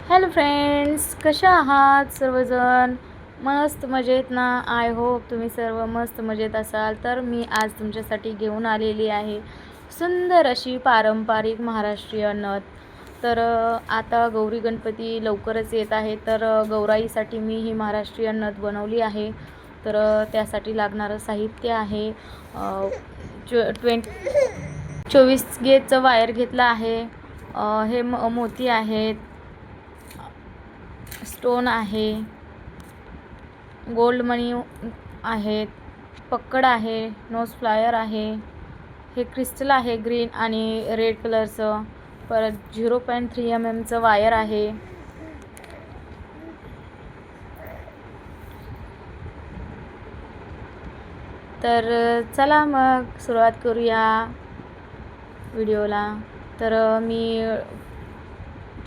Hello friends, कशा आहात सर्वजण? मस्त मजेत ना? आय होप तुम्ही सर्व मस्त मजेत असाल. तर मी आज तुमच्यासाठी घेऊन आलेली आहे सुंदर अशी पारंपरिक महाराष्ट्रीयन नथ. तर आता गौरी गणपती लवकरच येत आहे, तर गौराईसाठी मी ही महाराष्ट्रीयन नथ बनवली आहे. तर त्यासाठी लागणारं साहित्य आहे 24 गेजचं वायर घेतलं आहे. हे मोती आहेत, स्टोन आहे, गोल्ड मनी आहेत, पक्कड आहे, नोज फ्लायर आहे, हे क्रिस्टल आहे ग्रीन आणि रेड कलरचं. परत 0.3 mm वायर आहे. तर चला मग सुरुवात करूया व्हिडिओला. तर मी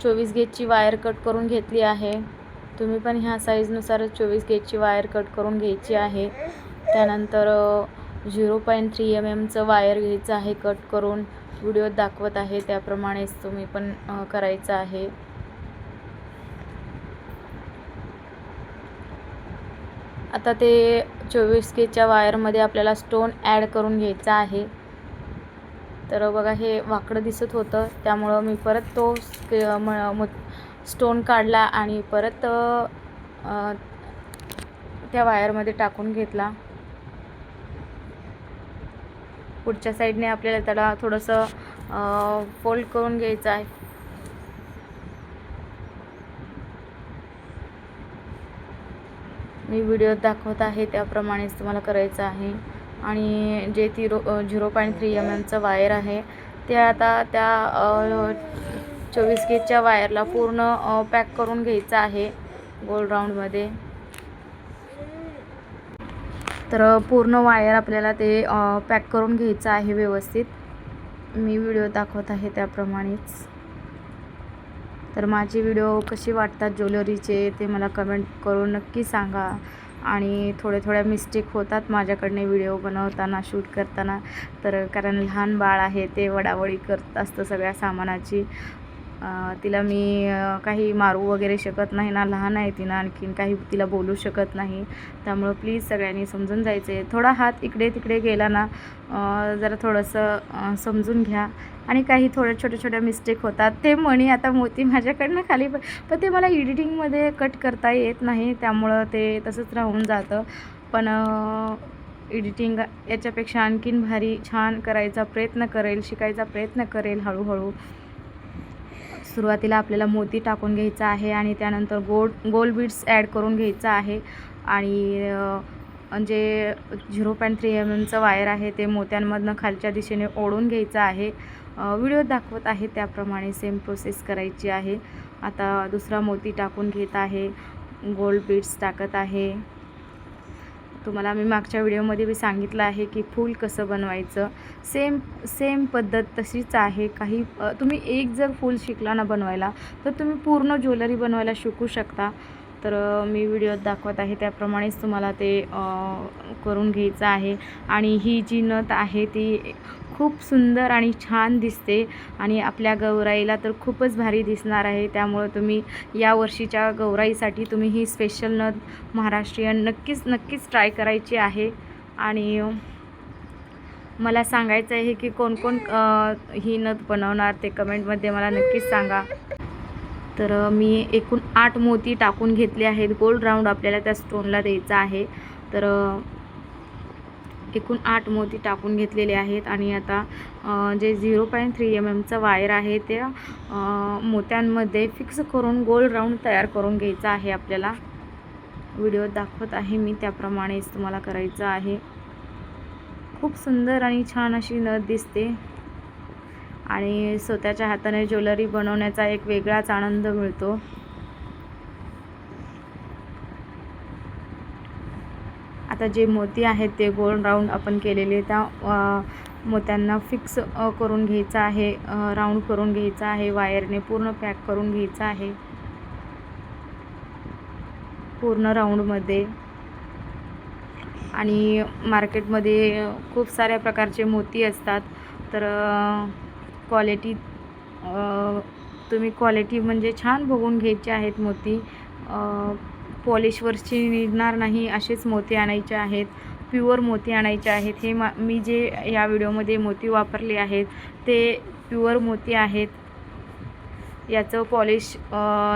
24 गेजची वायर कट करून घेतली आहे. तुम्ही पण ह्या साईजनुसारच 24 गेजची वायर कट करून घ्यायची आहे. त्यानंतर 0.3 mm वायर घ्यायचं आहे कट करून. व्हिडिओत दाखवत आहे त्याप्रमाणेच तुम्ही पण करायचं आहे. आता ते 24 गेजच्या वायरमध्ये आपल्याला स्टोन ॲड करून घ्यायचा आहे. तर बघा, हे वाकडं दिसत होतं, त्यामुळं मी परत तो स्टोन काढला आणि परत त्या वायरमध्ये टाकून घेतला. पुढच्या साईडने आपल्याला त्याला थोडंसं फोल्ड करून घ्यायचं आहे. मी व्हिडिओत दाखवत आहे त्याप्रमाणेच तुम्हाला करायचं आहे. आणि जे 0.3 mm वायर आहे ते आता त्या 24 गेजच्या वायरला पूर्ण पॅक करून घ्यायचं आहे गोल राऊंडमध्ये. तर पूर्ण वायर आपल्याला ते पॅक करून घ्यायचं आहे व्यवस्थित. मी व्हिडिओ दाखवत आहे त्याप्रमाणेच. तर माझे व्हिडिओ कसे वाटतात ज्वेलरीचे ते मला कमेंट करून नक्की सांगा. आणि थोड्या मिस्टेक होतात माझ्याकडनं व्हिडिओ बनवताना, शूट करताना. तर कारण लहान बाळ आहे, ते वडावडी करत असतं सगळ्या सामानाची. तिला मी काही मारू वगैरे शकत नाही ना, लहान आहे ती ना, आणखीन काही तिला बोलू शकत नाही. त्यामुळं प्लीज सगळ्यांनी समजून जायचं आहे. थोडा हात इकडे तिकडे गेला ना, जरा थोडंसं समजून घ्या. आणि काही छोट्या मिस्टेक होतात. ते मणी आता मोती माझ्याकडनं खाली पण ते मला एडिटिंगमध्ये कट करता येत नाही, त्यामुळं ते तसंच राहून जातं. पण एडिटिंग याच्यापेक्षा आणखीन भारी छान करायचा प्रयत्न करेल, शिकायचा प्रयत्न करेल हळूहळू. सुरुवातीला आपल्याला मोती टाकून घ्यायचा आहे आणि त्यानंतर गोल्ड बीड्स ॲड करून घ्यायचं आहे. आणि जे 0.3 mm वायर आहे ते मोत्यांमधनं खालच्या दिशेने ओढून घ्यायचं आहे. व्हिडिओ दाखवत आहे त्याप्रमाणे सेम प्रोसेस करायची आहे. आता दुसरा मोती टाकून घेत आहे, गोल्ड बीड्स टाकत आहे. तुम्हाला मी मागच्या व्हिडिओमध्ये मी सांगितलं आहे की फूल कसं बनवायचं. सेम पद्धत तशीच आहे. काही तुम्ही एक जर फूल शिकला ना बनवायला, तर तुम्ही पूर्ण ज्वेलरी बनवायला शिकू शकता. तर मी व्हिडिओत दाखवत आहे त्याप्रमाणेच तुम्हाला ते करून घ्यायचं आहे. आणि ही जी नथ आहे ती खूप सुंदर आणि छान दिसते आणि आपल्या गौराईला तर खूपच भारी दिसणार आहे. त्यामुळं तुम्ही या वर्षीच्या गौराईसाठी तुम्ही ही स्पेशल नथ महाराष्ट्रीयन नक्कीच ट्राय करायची आहे. आणि मला सांगायचं आहे की कोण ही नथ बनवणार ते कमेंटमध्ये मला नक्कीच सांगा. तर मी एकूण 8 मोती टाकून घेतले आहेत. गोल्ड राऊंड आपल्याला त्या स्टोनला द्यायचा आहे. तर एकूण 8 मोती टाकून घेतलेले आहेत. आणि आता जे 0.3 mm वायर आहे त्या मोत्यांमध्ये फिक्स करून गोल्ड राऊंड तयार करून घ्यायचा आहे आपल्याला. व्हिडिओ दाखवत आहे मी त्याप्रमाणेच तुम्हाला करायचं आहे. खूप सुंदर आणि छान अशी नथ दिसते आणि स्वतःच्या हाताने ज्वेलरी बनवण्याचा एक वेगळाच आनंद मिळतो. आता जे मोती आहेत ते गोल्ड राऊंड आपण केलेले त्या मोत्यांना फिक्स करून घ्यायचं आहे, राऊंड करून घ्यायचं आहे. वायरने पूर्ण पॅक करून घ्यायचं आहे पूर्ण राऊंडमध्ये. आणि मार्केटमध्ये खूप साऱ्या प्रकारचे मोती असतात. तर क्वालिटी तुम्ही क्वालिटी म्हणजे छान बघून घ्यायचे आहेत मोती. पॉलिशवरची निघणार नाही असेच मोती आणायचे आहेत, प्युअर मोती आणायचे आहेत. हे मी जे या व्हिडिओमध्ये मोती वापरले आहेत ते प्युअर मोती आहेत. याचं पॉलिश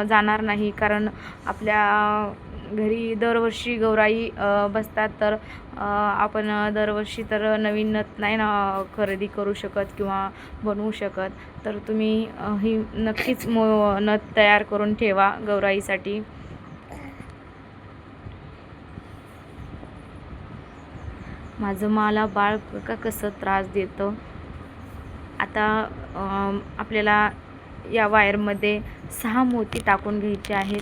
जाणार नाही, कारण आपल्या घरी दरवर्षी गौराई बसतात, तर आपण दरवर्षी तर नवीन नथ नाही ना खरेदी करू शकत किंवा बनवू शकत. तर तुम्ही ही नक्कीच नथ तयार करून ठेवा गौराईसाठी. माझं मला बाळ का कसं त्रास देतं. आता आपल्याला या वायरमध्ये 6 मोती टाकून घ्यायचे आहेत.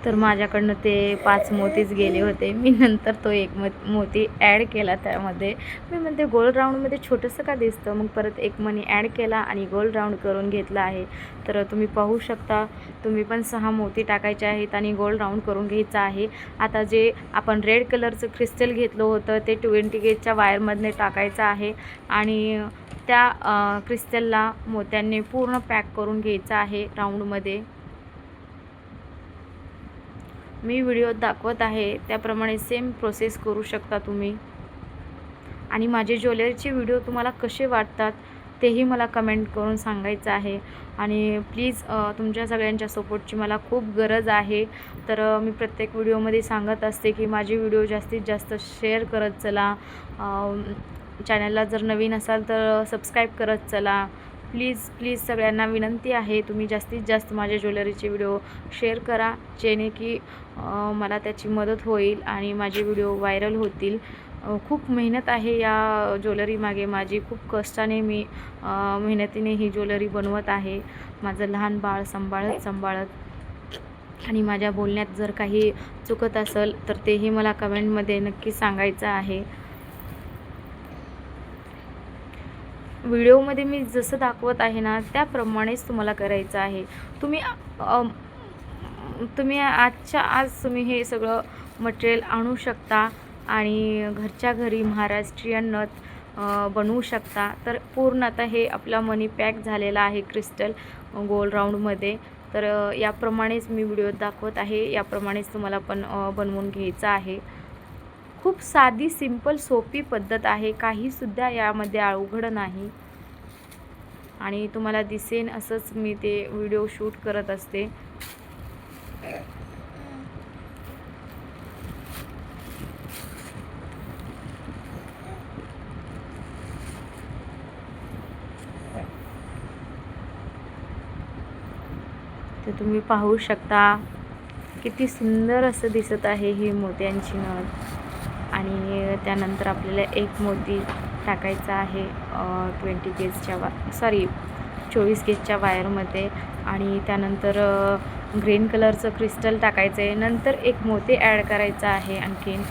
तर माझ्याकडनं ते 5 मोतीच गेले होते. मी नंतर तो एक मोती ॲड केला त्यामध्ये. मी म्हणते गोल राऊंडमध्ये छोटंसं का दिसतं, मग परत एक मनी ॲड केला आणि गोल राऊंड करून घेतला आहे. तर तुम्ही पाहू शकता, तुम्ही पण 6 मोती टाकायचे आहेत आणि गोल राऊंड करून घ्यायचा आहे. आता जे आपण रेड कलरचं क्रिस्टल घेतलं होतं ते 20 गेजच्या वायरमधने टाकायचं आहे आणि त्या क्रिस्टलला मोत्यांनी पूर्ण पॅक करून घ्यायचं आहे राऊंडमध्ये. मी व्हिडिओत दाखवत आहे त्याप्रमाणे सेम प्रोसेस करू शकता तुम्ही. आणि माझे ज्वेलरीचे व्हिडिओ तुम्हाला कसे वाटतात तेही मला कमेंट करून सांगायचं आहे. आणि प्लीज तुमच्या सगळ्यांच्या सपोर्टची मला खूप गरज आहे. तर मी प्रत्येक व्हिडिओमध्ये सांगत असते की माझे व्हिडिओ जास्तीत जास्त शेअर करत चला. चॅनलला जर नवीन असाल तर सबस्क्राईब करत चला. प्लीज सगळ्यांना विनंती आहे, तुम्ही जास्तीत जास्त माझ्या ज्वेलरीचे व्हिडिओ शेअर करा, जेणे की मला त्याची मदत होईल आणि माझे व्हिडिओ व्हायरल होतील. खूप मेहनत आहे या ज्वेलरीमागे माझी. खूप कष्टाने मी मेहनतीने ही ज्वेलरी बनवत आहे, माझं लहान बाळ सांभाळत. आणि माझ्या बोलण्यात जर काही चुकत असेल तर तेही मला कमेंटमध्ये नक्की सांगायचं आहे. व्हिडिओमध्ये मी जसं दाखवत आहे ना त्याप्रमाणेच तुम्हाला करायचं आहे. तुम्ही आजच्या आज तुम्ही हे सगळं मटेरियल आणू शकता आणि घरच्या घरी महाराष्ट्रीयन नथ बनवू शकता. तर पूर्ण आता हे आपला मनी पॅक झालेला आहे क्रिस्टल गोल राऊंडमध्ये. तर याप्रमाणेच मी व्हिडिओत दाखवत आहे, याप्रमाणेच तुम्हाला पण बनवून घ्यायचं आहे. खूप साधी सिंपल सोपी पद्धत आहे, काहीसुद्धा यामध्ये अवघड नाही. आणि तुम्हाला दिसेन असंच मी ते व्हिडिओ शूट करत असते. तर तुम्ही पाहू शकता किती सुंदर असं दिसत आहे ही मोत्यांची नथ. आणि त्यानंतर आपल्याला एक मोती टाकायचा आहे 24 गेजच्या वायरमध्ये. आणि त्यानंतर ग्रीन कलरचं क्रिस्टल टाकायचं आहे. नंतर एक मोती ॲड करायचा आहे आणखीन.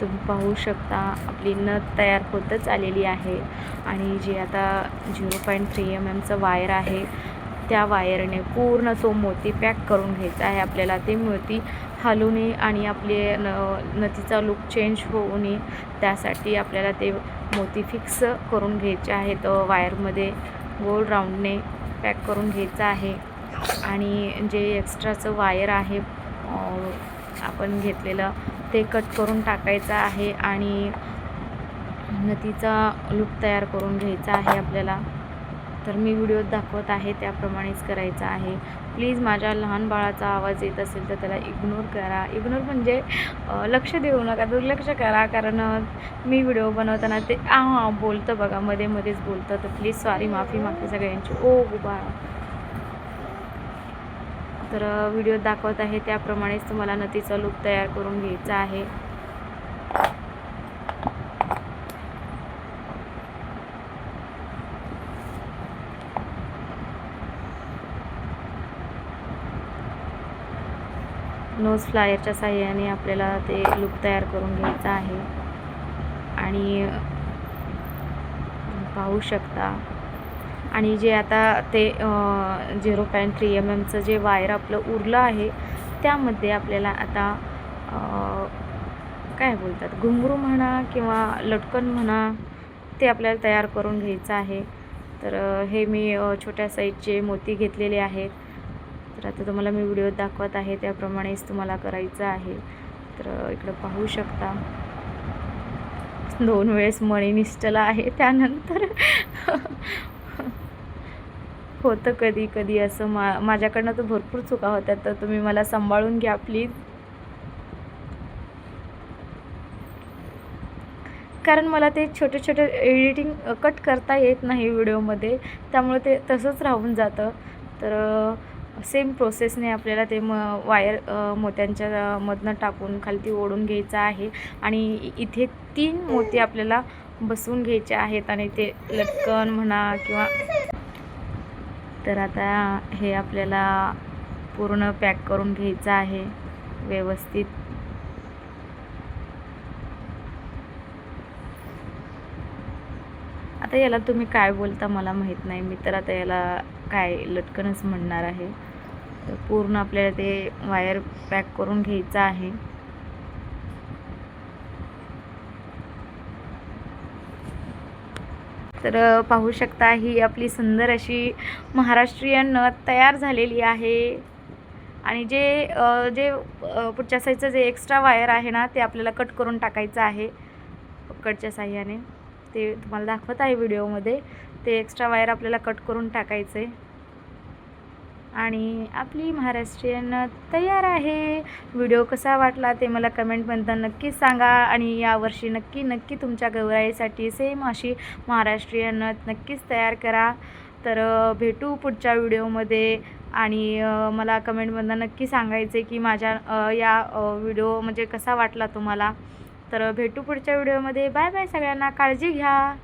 तुम्ही पाहू शकता आपली नथ तयार होतच आलेली आहे. आणि जे आता 0.3 mm वायर आहे त्या वायरने पूर्ण तो मोती पॅक करून घ्यायचा आहे आपल्याला. ते मोती हलू नये आणि आपले नथीचा लुक चेंज होऊ नये, त्यासाठी आपल्याला ते मोती फिक्स करून घ्यायचे आहेत. वायरमध्ये गोल राऊंडने पॅक करून घ्यायचं आहे. आणि जे एक्स्ट्राचं वायर आहे आपण घेतलेलं ते कट करून टाकायचं आहे आणि नथीचा लुक तयार करून घ्यायचा आहे आपल्याला. तर मी व्हिडिओत दाखवत आहे त्याप्रमाणेच करायचं आहे. प्लीज माझ्या लहान बाळाचा आवाज येत असेल तर त्याला इग्नोर करा. इग्नोर म्हणजे लक्ष देऊ नका, दुर्लक्ष करा, कारण मी व्हिडिओ बनवताना ते बोलतं बघा, मध्येच बोलतं. तर प्लीज सॉरी, माफी मागते सगळ्यांची. बाळा. तर व्हिडिओत दाखवत आहे त्याप्रमाणेच तुम्हाला नथीचा लुक तयार करून घ्यायचा आहे. नोज फ्लायरच्या साहाय्याने आपल्याला ते लूक तयार करून घ्यायचं आहे. आणि पाहू शकता. आणि जे आता ते 0.3 mm जे वायर आपलं उरलं आहे त्यामध्ये आपल्याला आता काय बोलतात, घुंगरू म्हणा किंवा लटकन म्हणा, ते आपल्याला तयार करून घ्यायचं आहे. तर हे मी छोट्या साईजचे मोती घेतलेले आहेत. तर आता तुम्हाला मी व्हिडिओ दाखवत आहे त्याप्रमाणेच तुम्हाला करायचं आहे. तर इकडं पाहू शकता 2 वेळेस मणी निसटला आहे. त्यानंतर होतं कधी कधी असं, माझ्याकडनं तर भरपूर चुका होत्या. तर तुम्ही मला सांभाळून घ्या प्लीज. कारण मला ते छोटे छोटे एडिटिंग कट करता येत नाही व्हिडिओमध्ये, त्यामुळे ते तसंच राहून जातं. तर सेम प्रोसेसने आपल्याला ते वायर मोत्यांच्या मधनं टाकून खालती ओढून घ्यायचं आहे. आणि इथे 3 मोती आपल्याला बसवून घ्यायचे आहेत आणि ते लटकन म्हणा किंवा. तर आता हे आपल्याला पूर्ण पॅक करून घ्यायचं आहे व्यवस्थित. आता याला तुम्ही काय बोलता मला माहीत नाही, मी तर आता याला काय लटकनच म्हणणार आहे. तर पूर्ण आपल्याला ते वायर पॅक करून घ्यायचं आहे. तर पाहू शकता ही आपली सुंदर अशी महाराष्ट्रीयन नथ तयार झालेली आहे. आणि जे पुढच्या साईडचं जे एक्स्ट्रा वायर आहे ना ते आपल्याला कट करून टाकायचं आहे पकडच्या साह्याने. ते तुम्हाला दाखवत आहे व्हिडिओमध्ये. ते एक्स्ट्रा वायर आपल्याला कट करून टाकायचं आहे आणि आपली महाराष्ट्रीयन नथ तयार आहे. व्हिडिओ कसा वाटला ते मला कमेंटमध्ये नक्कीच सांगा. आणि यावर्षी नक्की तुमच्या गौराईसाठी सेम अशी महाराष्ट्रीयन नथ नक्कीच तयार करा. तर भेटू पुढच्या व्हिडिओमध्ये. आणि मला कमेंटमधून नक्की सांगायचं आहे की माझ्या या व्हिडिओ म्हणजे कसा वाटला तुम्हाला. तर भेटू पुढच्या व्हिडिओमध्ये. बाय बाय सगळ्यांना, काळजी घ्या.